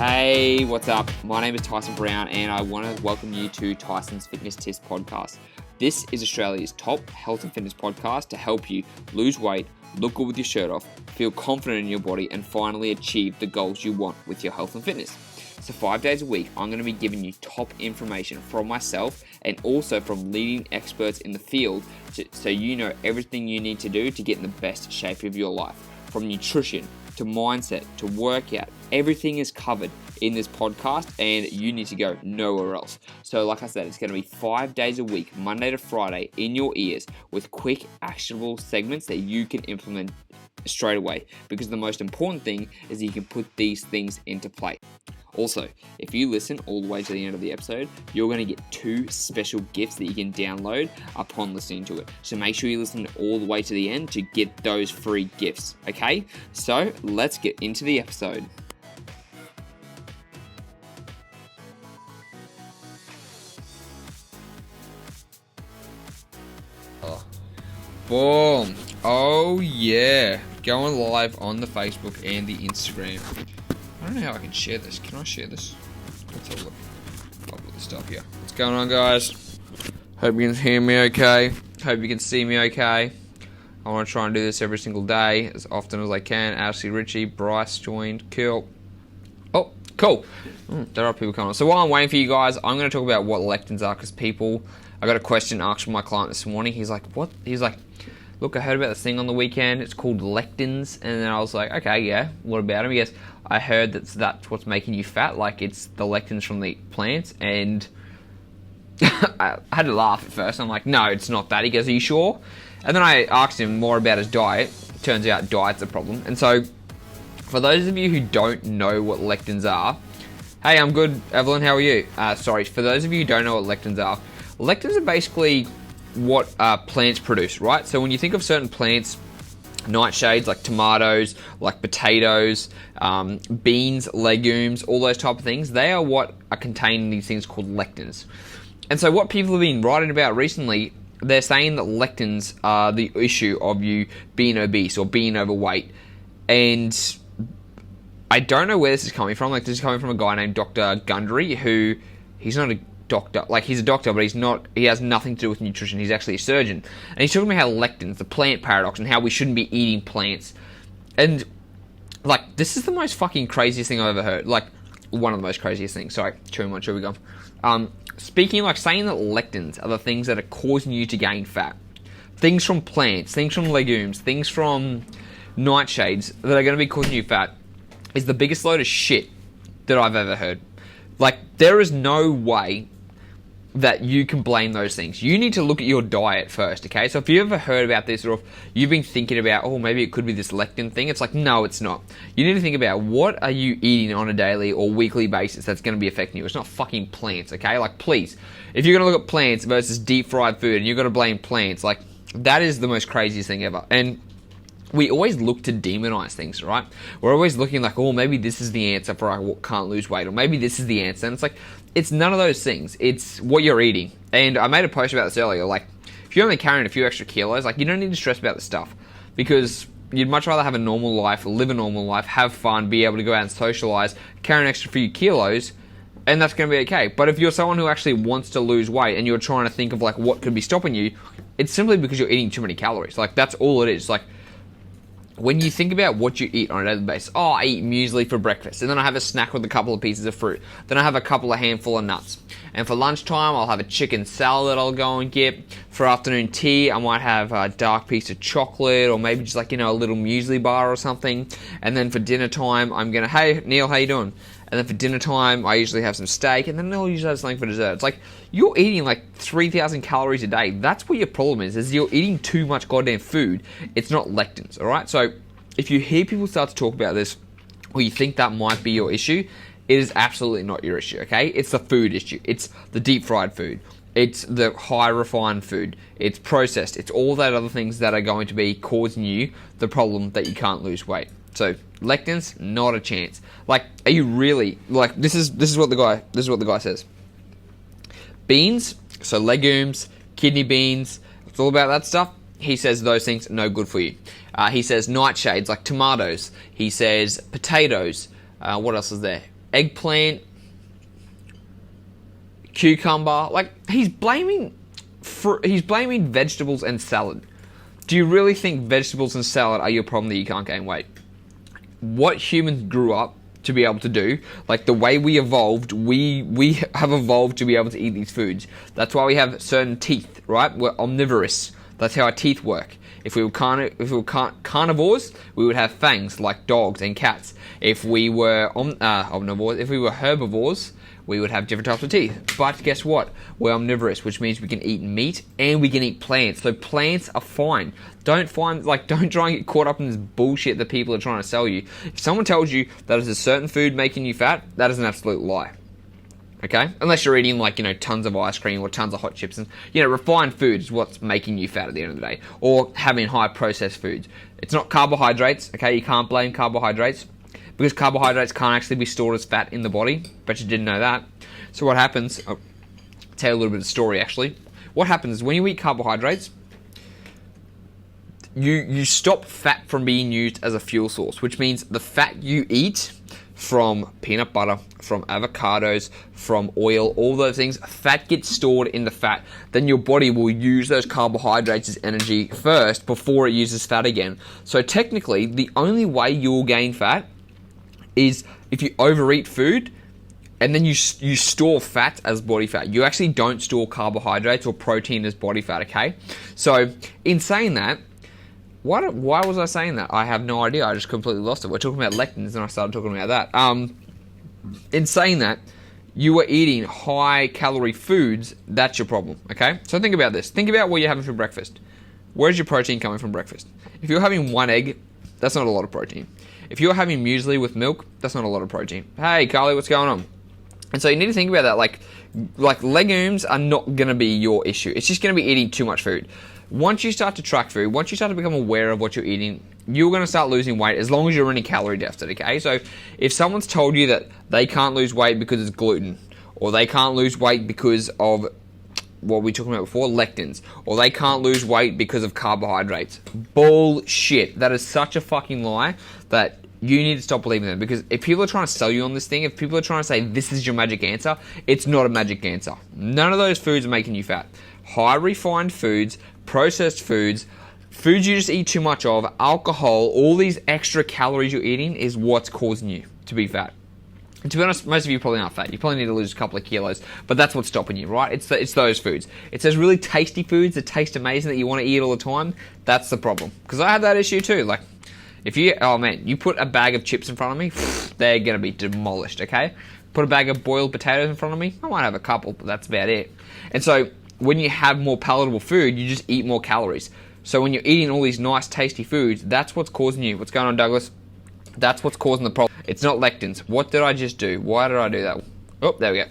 Hey, what's up? My name is Tyson Brown and I want to welcome you to Tyson's Fitness Tips podcast. This is Australia's top health and fitness podcast to help you lose weight, look good with your shirt off, feel confident in your body, and finally achieve the goals you want with your health and fitness. So 5 days a week, I'm going to be giving you top information from myself and also from leading experts in the field so you know everything you need to do to get in the best shape of your life. From nutrition to mindset to workout, everything is covered in this podcast and you need to go nowhere else. So like I said, it's going to be 5 days a week, Monday to Friday, in your ears with quick actionable segments that you can implement straight away, because the most important thing is that you can put these things into play. Also, if you listen all the way to the end of the episode, you're going to get 2 special gifts that you can download upon listening to it. So make sure you listen all the way to the end to get those free gifts, okay? So let's get into the episode. Boom. Oh yeah. Going live on the Facebook and the Instagram. I don't know how I can share this. Can I share this? Let's have a look. I'll put this up here. What's going on, guys? Hope you can hear me okay. Hope you can see me okay. I want to try and do this every single day as often as I can. Ashley, Richie, Bryce joined. Cool. Oh, cool. There are people coming on. So while I'm waiting for you guys, I'm going to talk about what lectins are, because I got a question asked from my client this morning. He's like, what? He's like, look, I heard about this thing on the weekend. It's called lectins. And then I was like, okay, yeah, what about them? He goes, I heard that's what's making you fat. Like, it's the lectins from the plants. And I had to laugh at first. I'm like, no, it's not that. He goes, are you sure? And then I asked him more about his diet. Turns out diet's a problem. And so, for those of you who don't know what lectins are, hey, I'm good, Evelyn, how are you? For those of you who don't know what lectins are basically what plants produce, right? So when you think of certain plants, nightshades like tomatoes, like potatoes, beans, legumes, all those type of things, they are what are contained in these things called lectins. And so what people have been writing about recently, they're saying that lectins are the issue of you being obese or being overweight. And I don't know where this is coming from. Like, this is coming from a guy named Dr. Gundry, who, he's not a doctor. Like, he's a doctor, but he has nothing to do with nutrition. He's actually a surgeon. And he's talking about how lectins, the plant paradox, and how we shouldn't be eating plants. And, like, this is the most fucking craziest thing I've ever heard. Like, one of the most craziest things. Sorry, too much, here we go. Saying that lectins are the things that are causing you to gain fat. Things from plants, things from legumes, things from nightshades that are going to be causing you fat is the biggest load of shit that I've ever heard. Like, there is no way that you can blame those things. You need to look at your diet first, okay? So if you ever heard about this, or if you've been thinking about, oh, maybe it could be this lectin thing, it's like, no, it's not. You need to think about, what are you eating on a daily or weekly basis that's going to be affecting you? It's not fucking plants, okay? Like, please, if you're going to look at plants versus deep fried food and you're going to blame plants, like, that is the most craziest thing ever. And we always look to demonize things, right? We're always looking like, oh, maybe this is the answer for I can't lose weight, or maybe this is the answer. And it's like, it's none of those things. It's what you're eating. And I made a post about this earlier. Like, if you're only carrying a few extra kilos, like, you don't need to stress about this stuff, because you'd much rather have a normal life, live a normal life, have fun, be able to go out and socialize, carry an extra few kilos, and that's going to be okay. But if you're someone who actually wants to lose weight and you're trying to think of, like, what could be stopping you, it's simply because you're eating too many calories. Like, that's all it is. Like, when you think about what you eat on a daily basis, oh, I eat muesli for breakfast, and then I have a snack with a couple of pieces of fruit. Then I have a couple of handful of nuts. And for lunchtime, I'll have a chicken salad that I'll go and get. For afternoon tea, I might have a dark piece of chocolate, or maybe just like, a little muesli bar or something. And then for dinner time, I'm going to, hey, Neil, how you doing? And then for dinner time, I usually have some steak, and then I'll usually have something for dessert. It's like, you're eating like 3,000 calories a day. That's what your problem is you're eating too much goddamn food. It's not lectins, all right? So if you hear people start to talk about this, or you think that might be your issue, it is absolutely not your issue, okay? It's the food issue. It's the deep fried food. It's the high refined food. It's processed. It's all that other things that are going to be causing you the problem that you can't lose weight. So lectins, not a chance. Like, are you really, like, this is what the guy says. Beans, so legumes, kidney beans, it's all about that stuff. He says those things no good for you. He says nightshades like tomatoes. He says potatoes. What else is there? eggplant, cucumber. Like, he's blaming vegetables and salad. Do you really think vegetables and salad are your problem that you can't gain weight? What humans grew up to be able to do, like the way we evolved, we have evolved to be able to eat these foods. That's why we have certain teeth, right? We're omnivorous. That's how our teeth work. If we were carnivores, we would have fangs like dogs and cats. If we were omnivores, if we were herbivores, we would have different types of teeth. But guess what? We're omnivorous, which means we can eat meat and we can eat plants. So plants are fine. Don't try and get caught up in this bullshit that people are trying to sell you. If someone tells you that is a certain food making you fat, that is an absolute lie. Okay? Unless you're eating tons of ice cream or tons of hot chips and, refined food is what's making you fat at the end of the day. Or having high processed foods. It's not carbohydrates, okay? You can't blame carbohydrates because carbohydrates can't actually be stored as fat in the body. Bet you didn't know that. So what happens, I'll tell you a little bit of the story actually. What happens is when you eat carbohydrates, you stop fat from being used as a fuel source, which means the fat you eat from peanut butter, from avocados, from oil, all those things, fat gets stored in the fat. Then your body will use those carbohydrates as energy first before it uses fat again. So technically, the only way you'll gain fat is if you overeat food and then you store fat as body fat. You actually don't store carbohydrates or protein as body fat, okay? So in saying that, why was I saying that? I have no idea. I just completely lost it. We're talking about lectins, and I started talking about that. In saying that, you are eating high-calorie foods. That's your problem, okay? So think about this. Think about what you're having for breakfast. Where's your protein coming from breakfast? If you're having one egg, that's not a lot of protein. If you're having muesli with milk, that's not a lot of protein. Hey, Carly, what's going on? And so you need to think about that. Like legumes are not going to be your issue. It's just going to be eating too much food. Once you start to track food, once you start to become aware of what you're eating, you're going to start losing weight as long as you're in a calorie deficit, okay? So if someone's told you that they can't lose weight because it's gluten, or they can't lose weight because of what we were talking about before, lectins, or they can't lose weight because of carbohydrates, bullshit. That is such a fucking lie that you need to stop believing them. Because if people are trying to sell you on this thing, if people are trying to say this is your magic answer, it's not a magic answer. None of those foods are making you fat. High refined foods, processed foods you just eat too much of, alcohol, all these extra calories you're eating is what's causing you to be fat. And to be honest, most of you probably aren't fat. You probably need to lose a couple of kilos, but that's what's stopping you, right? It's those foods. It's those really tasty foods that taste amazing that you want to eat all the time. That's the problem. Because I have that issue too. Like, if you put a bag of chips in front of me, they're going to be demolished, okay? Put a bag of boiled potatoes in front of me, I might have a couple, but that's about it. And so when you have more palatable food, you just eat more calories. So when you're eating all these nice, tasty foods, that's what's causing you. What's going on, Douglas? That's what's causing the problem. It's not lectins. What did I just do? Why did I do that? Oh, there we go.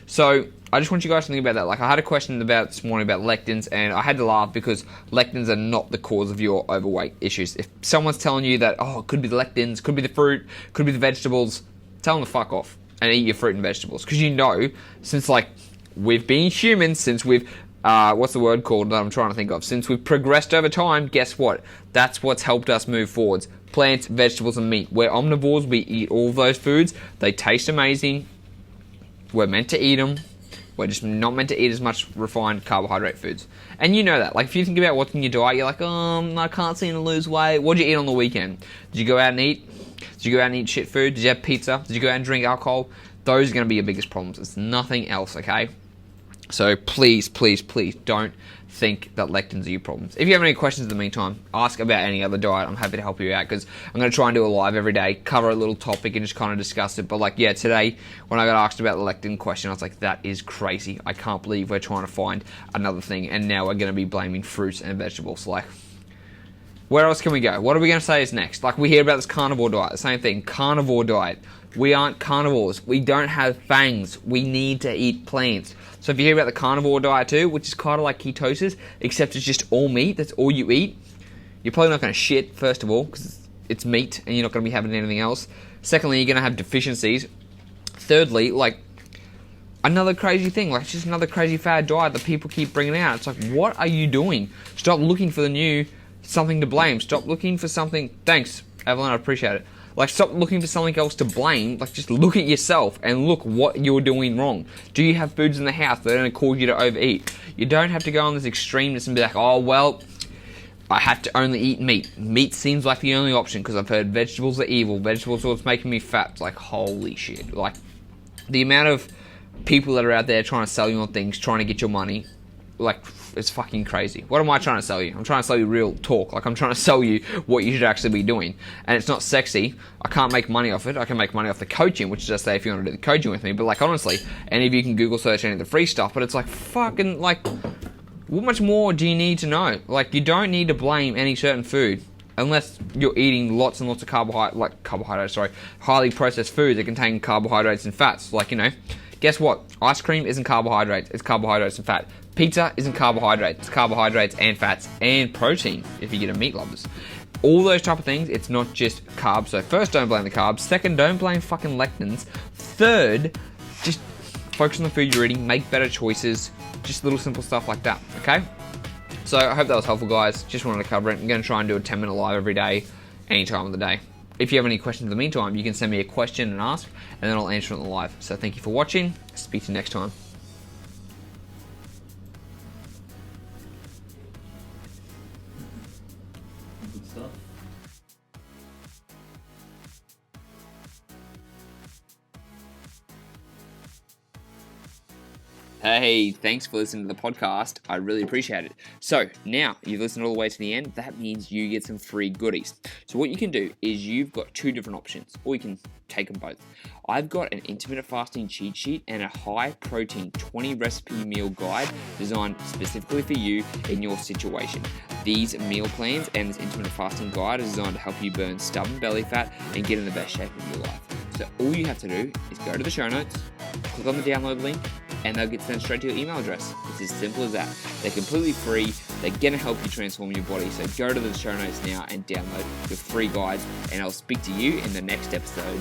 So I just want you guys to think about that. Like, I had a question about this morning about lectins, and I had to laugh because lectins are not the cause of your overweight issues. If someone's telling you that, oh, it could be the lectins, could be the fruit, could be the vegetables, tell them to fuck off and eat your fruit and vegetables. Because you know, since we've been humans, since we've, what's the word called that I'm trying to think of? Since we've progressed over time, guess what? That's what's helped us move forwards. Plants, vegetables, and meat. We're omnivores. We eat all those foods. They taste amazing. We're meant to eat them. We're just not meant to eat as much refined carbohydrate foods. And you know that. Like, if you think about what's in your diet, you're like, I can't seem to lose weight. What did you eat on the weekend? Did you go out and eat? Did you go out and eat shit food? Did you have pizza? Did you go out and drink alcohol? Those are going to be your biggest problems. It's nothing else, okay? So please, please, please don't think that lectins are your problems. If you have any questions in the meantime, ask about any other diet. I'm happy to help you out because I'm going to try and do a live every day, cover a little topic and just kind of discuss it. But today when I got asked about the lectin question, I was like, that is crazy. I can't believe we're trying to find another thing and now we're going to be blaming fruits and vegetables. Like, where else can we go? What are we going to say is next? Like, we hear about this carnivore diet, the same thing, carnivore diet. We aren't carnivores. We don't have fangs. We need to eat plants. So if you hear about the carnivore diet too, which is kind of like ketosis, except it's just all meat, that's all you eat, you're probably not going to shit, first of all, because it's meat and you're not going to be having anything else. Secondly, you're going to have deficiencies. Thirdly, another crazy thing, it's just another crazy fad diet that people keep bringing out. It's like, what are you doing? Stop looking for the new something to blame. Stop looking for something. Thanks, Evelyn, I appreciate it. Like, stop looking for something else to blame. Like, just look at yourself and look what you're doing wrong. Do you have foods in the house that are going to cause you to overeat? You don't have to go on this extremeness and be like, oh, well, I have to only eat meat. Meat seems like the only option because I've heard vegetables are evil. Vegetables are what's making me fat. It's like, holy shit. Like, the amount of people that are out there trying to sell you on things, trying to get your money, like, it's fucking crazy. What am I trying to sell you? I'm trying to sell you real talk. Like, I'm trying to sell you what you should actually be doing. And it's not sexy. I can't make money off it. I can make money off the coaching, which is just say if you want to do the coaching with me. But, like, honestly, any of you can Google search any of the free stuff. But it's like, fucking, like, what much more do you need to know? Like, you don't need to blame any certain food unless you're eating lots and lots of highly processed foods that contain carbohydrates and fats. Like, you know, guess what? Ice cream isn't carbohydrates. It's carbohydrates and fat. Pizza isn't carbohydrates. It's carbohydrates and fats and protein if you get a meat lovers. All those type of things, it's not just carbs. So first, don't blame the carbs. Second, don't blame fucking lectins. Third, just focus on the food you're eating. Make better choices. Just little simple stuff like that, okay? So I hope that was helpful, guys. Just wanted to cover it. I'm going to try and do a 10-minute live every day, any time of the day. If you have any questions in the meantime, you can send me a question and ask, and then I'll answer it on the live. So thank you for watching. Speak to you next time. Good stuff. Hey, thanks for listening to the podcast. I really appreciate it. So now you've listened all the way to the end. That means you get some free goodies. So what you can do is you've got two different options, or you can take them both. I've got an intermittent fasting cheat sheet and a high protein 20 recipe meal guide designed specifically for you in your situation. These meal plans and this intermittent fasting guide is designed to help you burn stubborn belly fat and get in the best shape of your life. So all you have to do is go to the show notes, click on the download link, and they'll get sent straight to your email address. It's as simple as that. They're completely free. They're going to help you transform your body. So go to the show notes now and download your free guides, and I'll speak to you in the next episode.